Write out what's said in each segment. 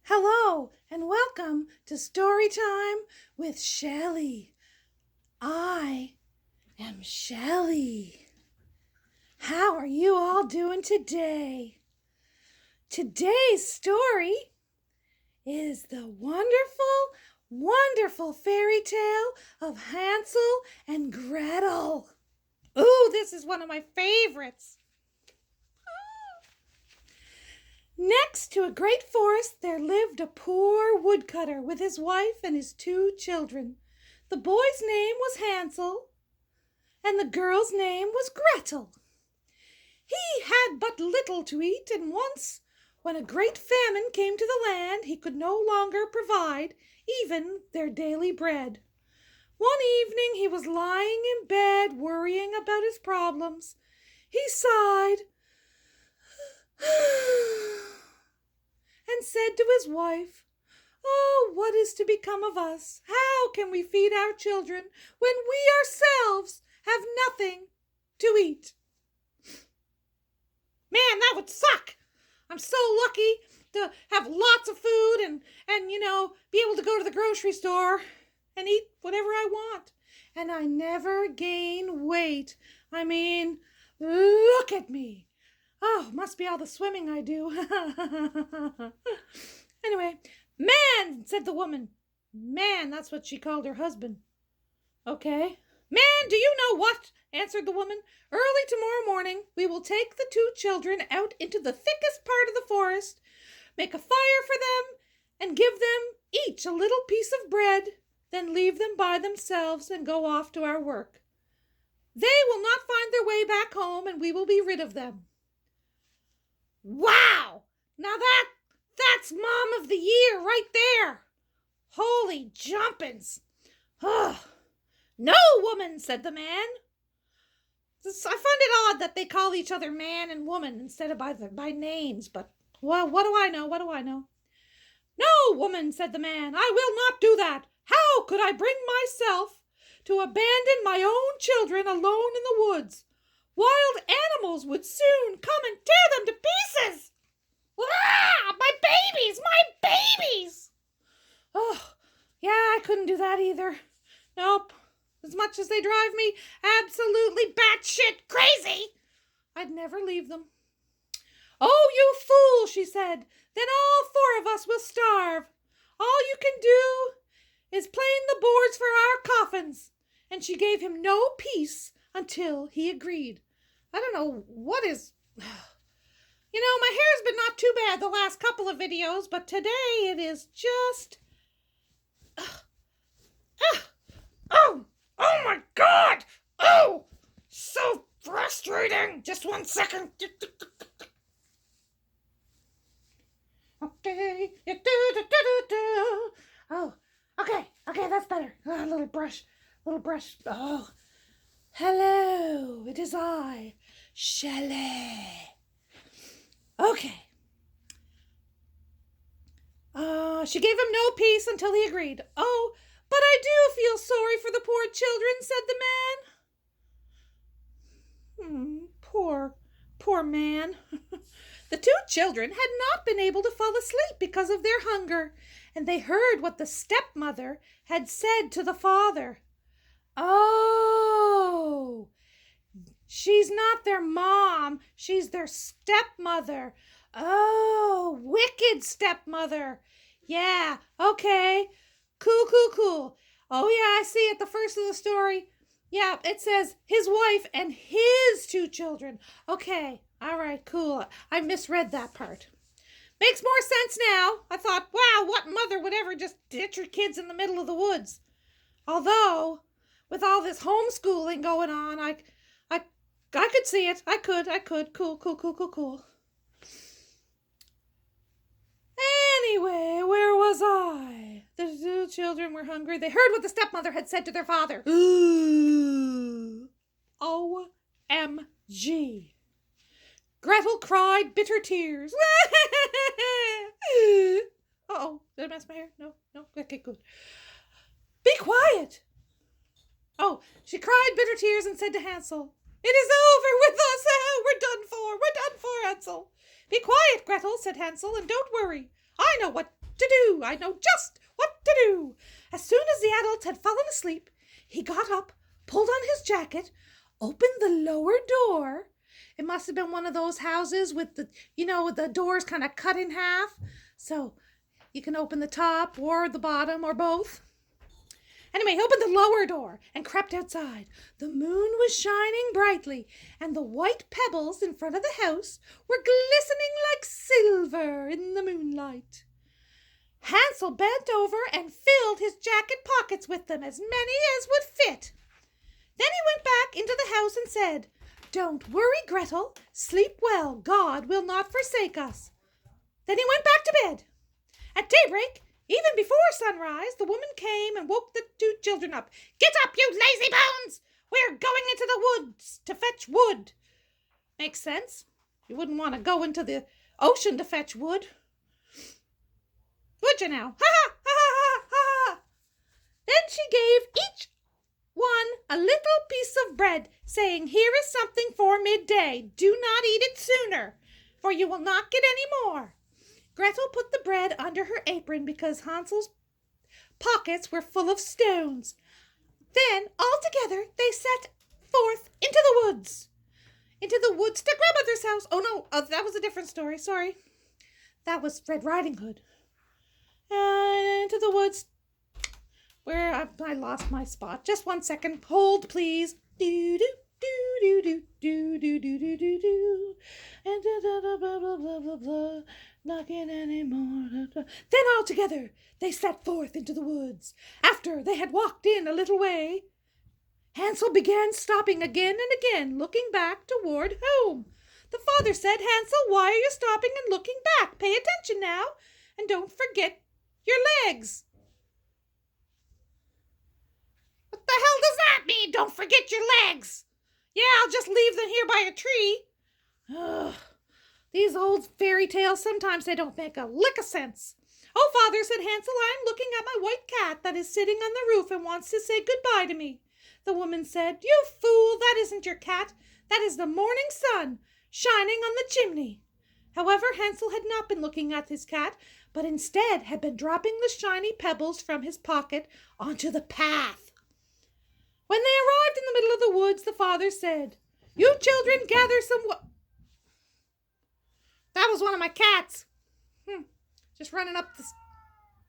Hello and welcome to Story Time with Shelley. I am Shelley. How are you all doing today? Today's story is the wonderful fairy tale of Hansel and Gretel. Ooh, this is one of my favorites. Next to a great forest there lived a poor woodcutter with his wife and his 2 children. The boy's name was Hansel, and the girl's name was Gretel. He had but little to eat, and once, when a great famine came to the land, he could no longer provide even their daily bread. One evening he was lying in bed worrying about his problems. He sighed and said to his wife, "Oh, what is to become of us? How can we feed our children when we ourselves have nothing to eat?" Man, that would suck. I'm so lucky to have lots of food and be able to go to the grocery store and eat whatever I want. And I never gain weight. I mean, look at me. Oh, must be all the swimming I do. Anyway, "Man," said the woman. Man, that's what she called her husband. Okay. "Man, do you know what?" answered the woman. "Early tomorrow morning we will take the 2 children out into the thickest part of the forest, make a fire for them, and give them each a little piece of bread, then leave them by themselves and go off to our work. They will not find their way back home, and we will be rid of them." Wow! Now that's Mom of the Year right there. Holy jumpins. Ugh. "No, woman," said the man. I find it odd that they call each other man and woman instead of by names, but well, what do I know? "No, woman," said the man, "I will not do that. How could I bring myself to abandon my own children alone in the woods? Wild animals would soon come and tear them to pieces. Ah, my babies! Oh, yeah, I couldn't do that either. Nope. As much as they drive me absolutely batshit crazy, I'd never leave them." "Oh, you fool," she said. "Then all 4 of us will starve. All you can do is plane the boards for our coffins." And she gave him no peace until he agreed. I don't know what is... my hair's been not too bad the last couple of videos, but today it is just... Oh my God! Oh, so frustrating. Just 1 second. Okay. Oh, okay, that's better. A little brush. Oh, hello, it is I, Shelley. Okay. She gave him no peace until he agreed. "Oh, but I do feel sorry for the poor children," said the man. Poor man. The 2 children had not been able to fall asleep because of their hunger, and they heard what the stepmother had said to the father. Oh, she's not their mom, she's their stepmother. Oh, wicked stepmother. Yeah, okay. Cool. Oh, yeah, I see at the first of the story. Yeah, it says his wife and his 2 children. Okay, all right, cool. I misread that part. Makes more sense now. I thought, wow, what mother would ever just ditch her kids in the middle of the woods? Although, with all this homeschooling going on, I could see it. I could. Cool. Anyway, where was I? The 2 children were hungry. They heard what the stepmother had said to their father. Ooh. OMG. Gretel cried bitter tears. Uh-oh, did I mess my hair? No, okay, good. "Be quiet." Oh, she cried bitter tears and said to Hansel, "It is over with us. We're done for, Hansel." "Be quiet, Gretel," said Hansel, "and don't worry. I know what to do. I know just what to do. As soon as the adults had fallen asleep, he got up, pulled on his jacket, opened the lower door. It must have been one of those houses with the doors kind of cut in half. So you can open the top or the bottom or both. Anyway, he opened the lower door and crept outside. The moon was shining brightly, and the white pebbles in front of the house were glistening like silver in the moonlight. Hansel bent over and filled his jacket pockets with them, as many as would fit. Then he went back into the house and said, "Don't worry, Gretel. Sleep well. God will not forsake us." Then he went back to bed. At daybreak, even before sunrise, the woman came and woke the two children up. "Get up, you lazy bones! We're going into the woods to fetch wood." Makes sense. You wouldn't want to go into the ocean to fetch wood. Would you now? Ha ha ha ha ha! Then she gave each one a little piece of bread, saying, "Here is something for midday. Do not eat it sooner, for you will not get any more." Gretel put the bread under her apron because Hansel's pockets were full of stones. Then, all together, they set forth into the woods. Into the woods to Grandmother's house. Oh, no, that was a different story. Sorry. That was Red Riding Hood. Into the woods where I lost my spot. Just 1 second. Hold, please. Do do do do do do do do do do and blah blah blah blah blah blah. Not get any more. Then all together they set forth into the woods. After they had walked in a little way, Hansel began stopping again and again, looking back toward home. The father said, "Hansel, why are you stopping and looking back? Pay attention now, and don't forget your legs." What the hell does that mean? Don't forget your legs. Yeah, I'll just leave them here by a tree. Ugh. These old fairy tales, sometimes they don't make a lick of sense. "Oh, father," said Hansel, "I'm looking at my white cat that is sitting on the roof and wants to say goodbye to me." The woman said, "You fool, that isn't your cat. That is the morning sun shining on the chimney." However, Hansel had not been looking at his cat, but instead had been dropping the shiny pebbles from his pocket onto the path. When they arrived in the middle of the woods, the father said, "You children gather some That was one of my cats. Just running up the...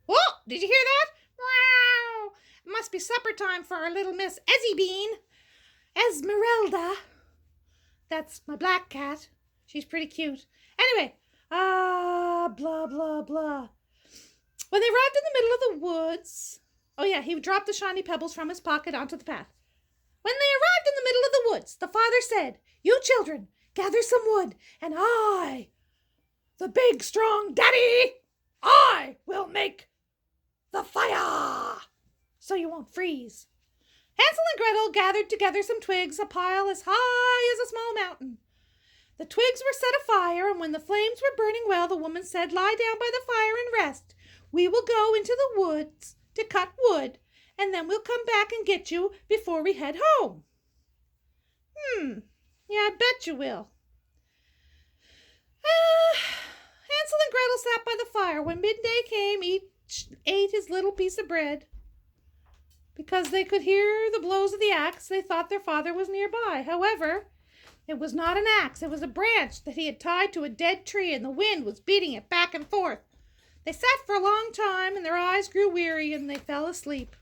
Whoa! Did you hear that? Wow! It must be supper time for our little Miss Ezzy Bean. Esmeralda. That's my black cat. She's pretty cute. Anyway, blah, blah, blah. When they arrived in the middle of the woods... Oh, yeah, he dropped the shiny pebbles from his pocket onto the path. When they arrived in the middle of the woods, the father said, "You children, gather some wood, and I, the big, strong daddy, I will make the fire, so you won't freeze." Hansel and Gretel gathered together some twigs, a pile as high as a small mountain. The twigs were set afire, and when the flames were burning well, the woman said, "Lie down by the fire and rest. We will go into the woods to cut wood, and then we'll come back and get you before we head home." Yeah, I bet you will. Hansel and Gretel sat by the fire. When midday came, each ate his little piece of bread. Because they could hear the blows of the axe, they thought their father was nearby. However, it was not an axe. It was a branch that he had tied to a dead tree, and the wind was beating it back and forth. They sat for a long time, and their eyes grew weary, and they fell asleep.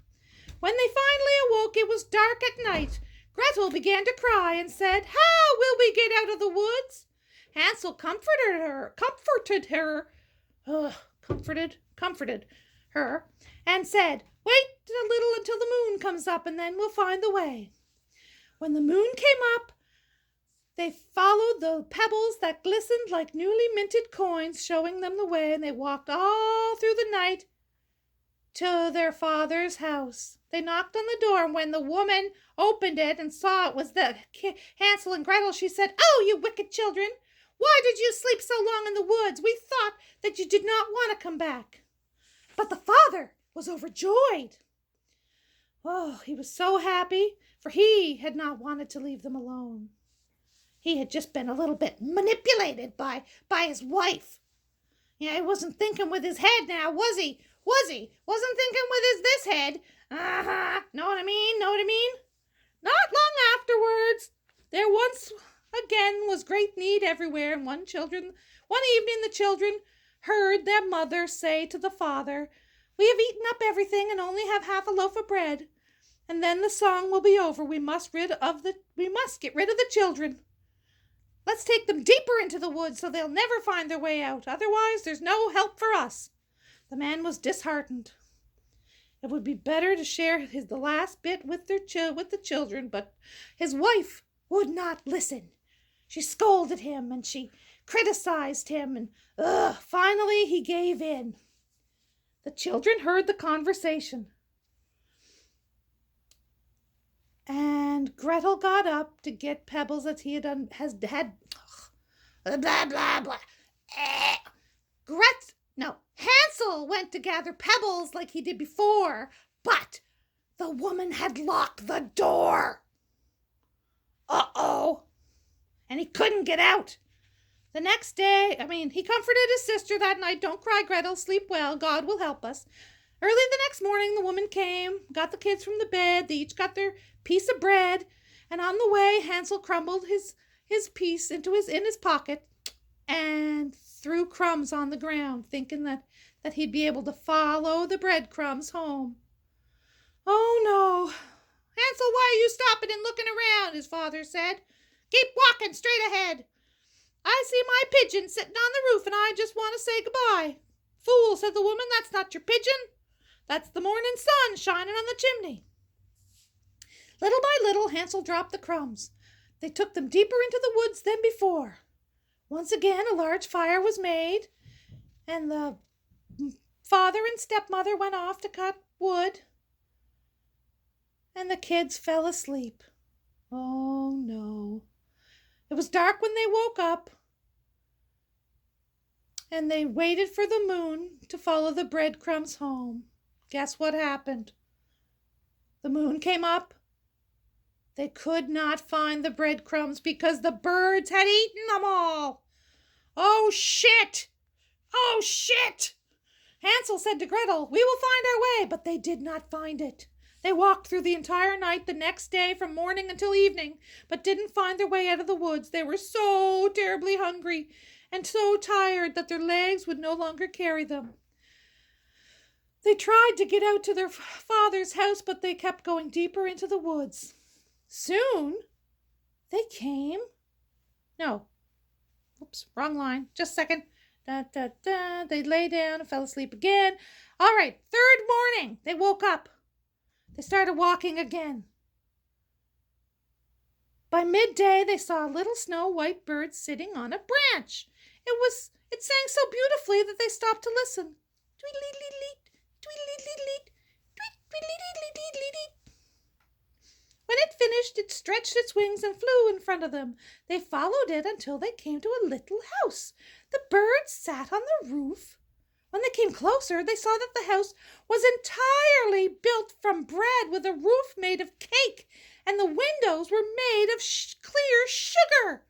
When they finally awoke, it was dark at night. Gretel began to cry and said, "How will we get out of the woods?" Hansel comforted her, and said, "Wait a little until the moon comes up, and then we'll find the way." When the moon came up, they followed the pebbles that glistened like newly minted coins, showing them the way, and they walked all through the night to their father's house. They knocked on the door, and when the woman opened it and saw it was the Hansel and Gretel, she said, "Oh, you wicked children! Why did you sleep so long in the woods? We thought that you did not want to come back." But the father was overjoyed. Oh, he was so happy, for he had not wanted to leave them alone. He had just been a little bit manipulated by his wife. Yeah, he wasn't thinking with his head now, was he? Was he? Wasn't thinking with his this head. Uh-huh. Know what I mean? Know what I mean? Not long afterwards, there once again was great need everywhere, and one evening the children heard their mother say to the father, "We have eaten up everything and only have half a loaf of bread, and then the song will be over. We must get rid of the children. Let's take them deeper into the woods so they'll never find their way out. Otherwise, there's no help for us." The man was disheartened. It would be better to share the last bit with the children, but his wife would not listen. She scolded him and she criticized him, and finally he gave in. The children heard the conversation, and Gretel got up to get pebbles that he had blah blah blah. Hansel went to gather pebbles like he did before, but the woman had locked the door. Uh-oh. And he couldn't get out. The next day, he comforted his sister that night. "Don't cry, Gretel. Sleep well. God will help us." Early the next morning, the woman came, got the kids from the bed. They each got their piece of bread, and on the way, Hansel crumbled his piece in his pocket and threw crumbs on the ground, thinking that he'd be able to follow the breadcrumbs home. "Oh, no. Hansel, why are you stopping and looking around?" his father said. "Keep walking straight ahead. I see my pigeon sitting on the roof, and I just want to say goodbye." "Fool," said the woman, "that's not your pigeon. That's the morning sun shining on the chimney." Little by little, Hansel dropped the crumbs. They took them deeper into the woods than before. Once again, a large fire was made, and the father and stepmother went off to cut wood, and the kids fell asleep. Oh, no. It was dark when they woke up, and they waited for the moon to follow the breadcrumbs home. Guess what happened? The moon came up. They could not find the breadcrumbs because the birds had eaten them all. "Oh, shit! Oh, shit!" Hansel said to Gretel, "We will find our way," but they did not find it. They walked through the entire night the next day from morning until evening, but didn't find their way out of the woods. They were so terribly hungry and so tired that their legs would no longer carry them. They tried to get out to their father's house, but they kept going deeper into the woods. Soon they came. No. Oops, wrong line. Just a second. They lay down and fell asleep again. All right, third morning, they woke up. They started walking again. By midday, they saw a little snow-white bird sitting on a branch. It sang so beautifully that they stopped to listen. Tweet-leet-leet-leet, tweet-leet-leet-leet, tweet-tweet-leet-leet-leet-leet. When it finished, it stretched its wings and flew in front of them. They followed it until they came to a little house. The bird sat on the roof. When they came closer, they saw that the house was entirely built from bread with a roof made of cake, and the windows were made of clear sugar.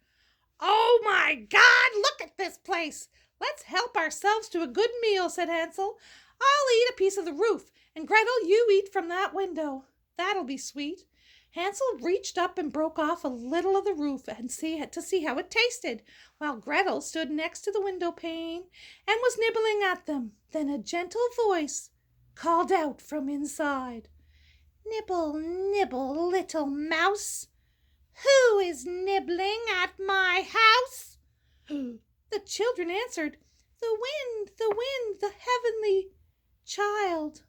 "Oh, my God, look at this place! Let's help ourselves to a good meal," said Hansel. "I'll eat a piece of the roof, and Gretel, you eat from that window. That'll be sweet." Hansel reached up and broke off a little of the roof to see how it tasted, while Gretel stood next to the window pane and was nibbling at them. Then a gentle voice called out from inside, "Nibble, nibble, little mouse. Who is nibbling at my house?" The children answered, the wind, the heavenly child."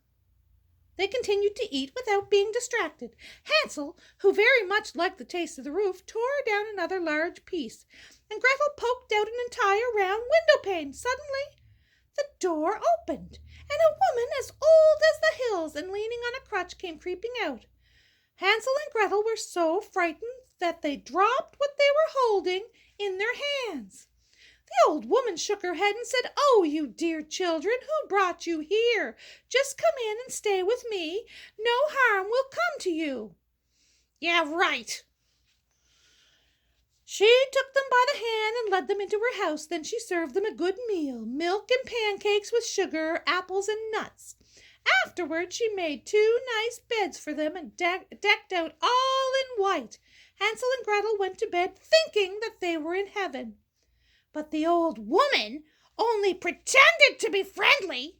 They continued to eat without being distracted. Hansel, who very much liked the taste of the roof, tore down another large piece, and Gretel poked out an entire round window pane. Suddenly, the door opened, and a woman as old as the hills and leaning on a crutch came creeping out. Hansel and Gretel were so frightened that they dropped what they were holding in their hands. The old woman shook her head and said, "Oh, you dear children, who brought you here? Just come in and stay with me. No harm will come to you." "Yeah, right." She took them by the hand and led them into her house. Then she served them a good meal, milk and pancakes with sugar, apples and nuts. Afterward, she made 2 nice beds for them and decked out all in white. Hansel and Gretel went to bed thinking that they were in heaven. But the old woman only pretended to be friendly.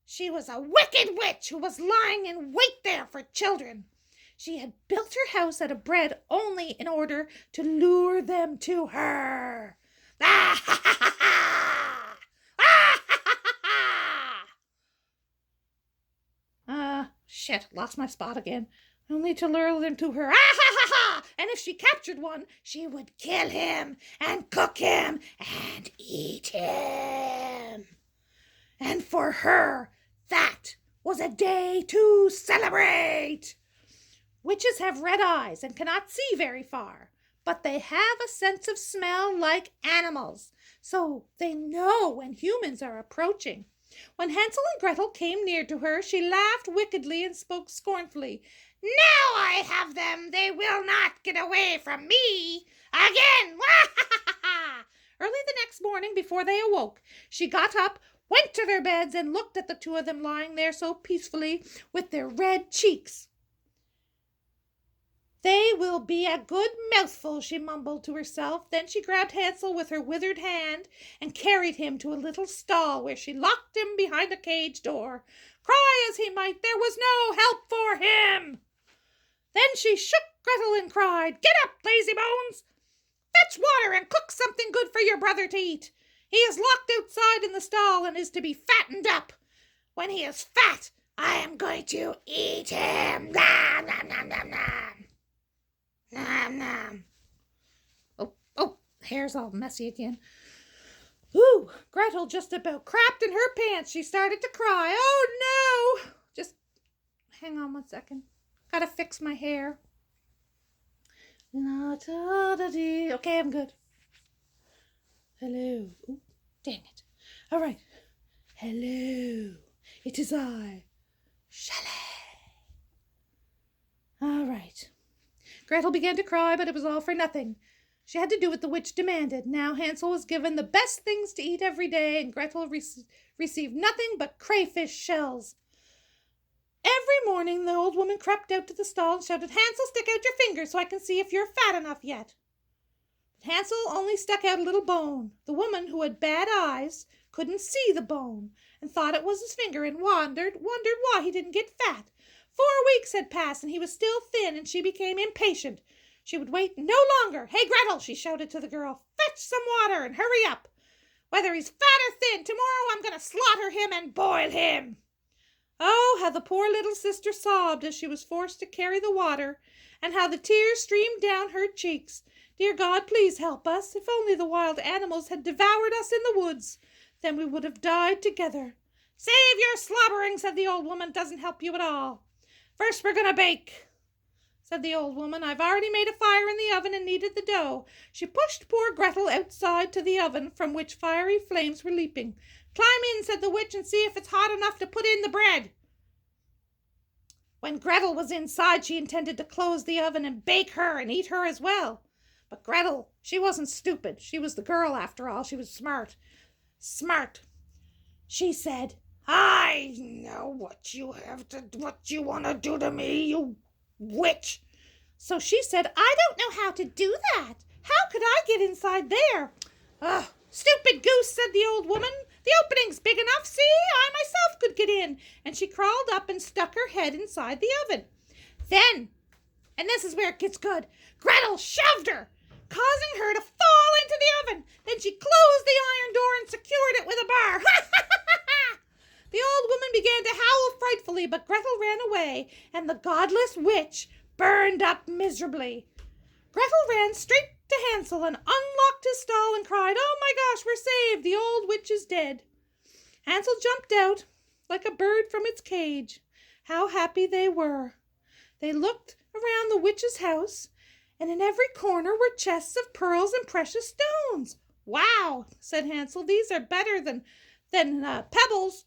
She was a wicked witch who was lying in wait there for children. She had built her house out of bread only in order to lure them to her. Ah, ha, ha, ha, ha! Ah, ha, ha, ha, ha! Shit, lost my spot again. Only to lure them to her. Ah, ha, ha, ha! And if she captured one, she would kill him and cook him and eat him. And for her, that was a day to celebrate. Witches have red eyes and cannot see very far, but they have a sense of smell like animals, so they know when humans are approaching. When Hansel and Gretel came near to her, she laughed wickedly and spoke scornfully. Now I have them. They will not get away from me again. Early the next morning, before they awoke, she got up, went to their beds, and looked at the 2 of them lying there so peacefully with their red cheeks. They will be a good mouthful, she mumbled to herself. Then she grabbed Hansel with her withered hand and carried him to a little stall where she locked him behind a cage door. Cry as he might, there was no help for him. Then she shook Gretel and cried, Get up, lazy bones! Fetch water and cook something good for your brother to eat. He is locked outside in the stall and is to be fattened up. When he is fat, I am going to eat him. Nom, nom, nom, nom, nom. Nom, nom. Oh, hair's all messy again. Ooh, Gretel just about crapped in her pants. She started to cry. Oh, no. Just hang on 1 second. Gotta fix my hair. Okay, I'm good. Hello. Ooh, dang it. All right. Hello. It is I, Shelley. All right. Gretel began to cry, but it was all for nothing. She had to do what the witch demanded. Now Hansel was given the best things to eat every day, and Gretel received nothing but crayfish shells. Every morning the old woman crept out to the stall and shouted, Hansel, stick out your finger so I can see if you're fat enough yet. But Hansel only stuck out a little bone. The woman, who had bad eyes, couldn't see the bone and thought it was his finger and wondered why he didn't get fat. 4 weeks had passed and he was still thin, and she became impatient. She would wait no longer. Hey, Gretel, she shouted to the girl, fetch some water and hurry up. Whether he's fat or thin, tomorrow I'm going to slaughter him and boil him. Oh, how the poor little sister sobbed as she was forced to carry the water, and how the tears streamed down her cheeks. Dear God, please help us. If only the wild animals had devoured us in the woods, then we would have died together. Save your slobbering, said the old woman. Doesn't help you at all. First we're going to bake, said the old woman. I've already made a fire in the oven and kneaded the dough. She pushed poor Gretel outside to the oven, from which fiery flames were leaping. Climb in, said the witch, and see if it's hot enough to put in the bread. When Gretel was inside, she intended to close the oven and bake her and eat her as well. But Gretel, she wasn't stupid. She was the girl after all. She was smart. She said, I know what you want to do to me, you witch. So she said, I don't know how to do that. How could I get inside there? Stupid goose, said the old woman. The opening's big enough, see? I myself could get in. And she crawled up and stuck her head inside the oven. Then, and this is where it gets good, Gretel shoved her, causing her to fall into the oven. Then she closed the iron door and secured it with a bar. The old woman began to howl frightfully, but Gretel ran away, and the godless witch burned up miserably. Gretel ran straight to Hansel and unlocked his stall and cried, Oh my gosh, we're saved! The old witch is dead. Hansel jumped out like a bird from its cage. How happy they were! They looked around the witch's house, and in every corner were chests of pearls and precious stones. Wow, said Hansel, these are better than pebbles.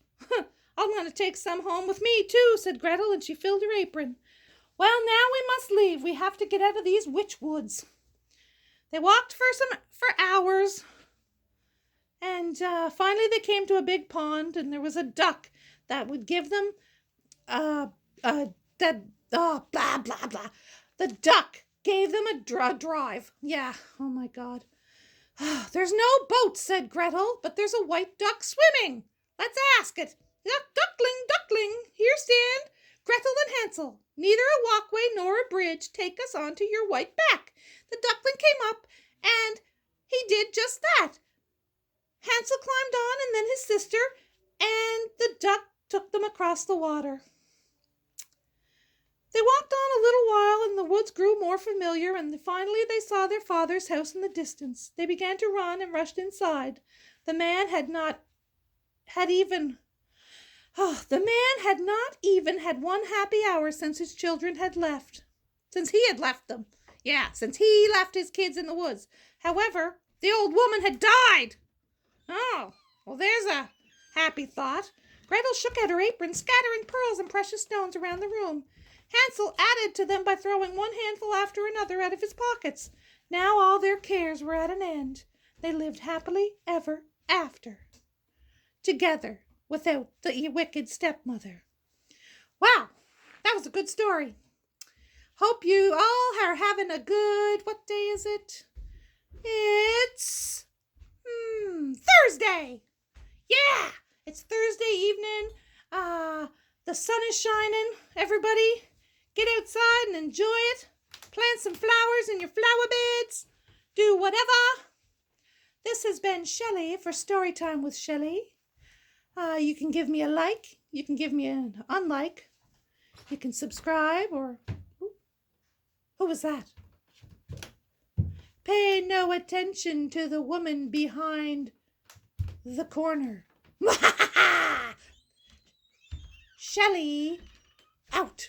I'm going to take some home with me, too, said Gretel, and she filled her apron. Well, now we must leave. We have to get out of these witch woods. They walked for hours, and finally they came to a big pond, and there was a duck that would give them uh that blah blah blah. The duck gave them a drive. Yeah. Oh my God. There's no boat, said Gretel, but there's a white duck swimming. Let's ask it. Duckling, duckling, here stand Gretel and Hansel. Neither a walkway nor a bridge take us onto your white back. The duckling came up, and he did just that. Hansel climbed on, and then his sister, and the duck took them across the water. They walked on a little while, and the woods grew more familiar, and finally they saw their father's house in the distance. They began to run and rushed inside. The man had not even had one happy hour since his children had left. Since he had left them. Yeah, since he left his kids in the woods. However, the old woman had died. Oh, well, there's a happy thought. Gretel shook out her apron, scattering pearls and precious stones around the room. Hansel added to them by throwing one handful after another out of his pockets. Now all their cares were at an end. They lived happily ever after, together, without the wicked stepmother. Wow, that was a good story. Hope you all are having a good, what day is it? It's Thursday. Yeah, it's Thursday evening. The sun is shining. Everybody, get outside and enjoy it. Plant some flowers in your flower beds. Do whatever. This has been Shelley for Storytime with Shelley. You can give me a like. You can give me an unlike. You can subscribe or... Who was that? Pay no attention to the woman behind the corner. Shelley, out.